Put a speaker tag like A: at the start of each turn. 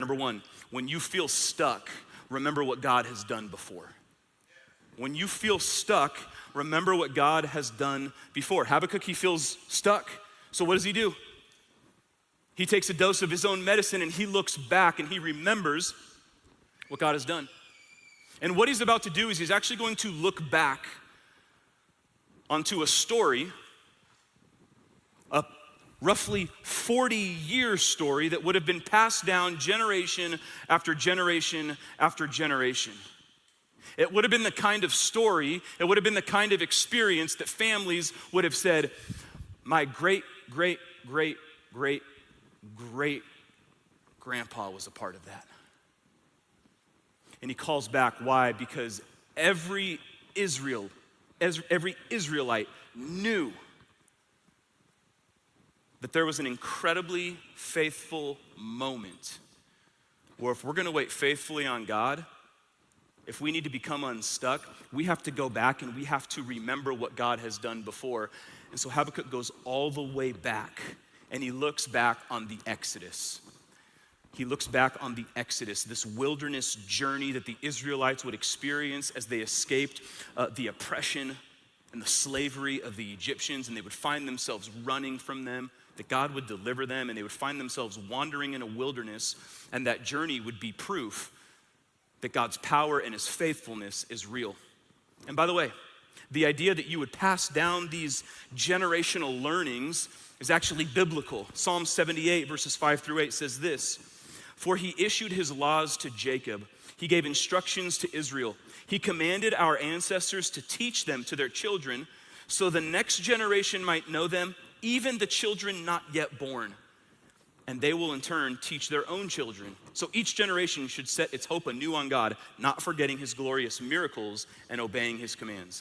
A: Number one, when you feel stuck, remember what God has done before. When you feel stuck, remember what God has done before. Habakkuk, he feels stuck. So what does he do? He takes a dose of his own medicine and he looks back and he remembers what God has done. And what he's about to do is he's actually going to look back onto a story, a roughly 40-year story that would have been passed down generation after generation after generation. It would have been the kind of story, it would have been the kind of experience that families would have said, my great, great, great, great, great grandpa was a part of that. And he calls back, why? Because every Israelite knew that there was an incredibly faithful moment where if we're gonna wait faithfully on God, if we need to become unstuck, we have to go back and we have to remember what God has done before. And so Habakkuk goes all the way back and he looks back on the Exodus. He looks back on the Exodus, this wilderness journey that the Israelites would experience as they escaped the oppression and the slavery of the Egyptians, and they would find themselves running from them, that God would deliver them, and they would find themselves wandering in a wilderness, and that journey would be proof that God's power and his faithfulness is real. And by the way, the idea that you would pass down these generational learnings is actually biblical. Psalm 78 verses 5-8 says this, "For he issued his laws to Jacob, he gave instructions to Israel. He commanded our ancestors to teach them to their children, so the next generation might know them, even the children not yet born. And they will in turn teach their own children." So each generation should set its hope anew on God, not forgetting his glorious miracles and obeying his commands.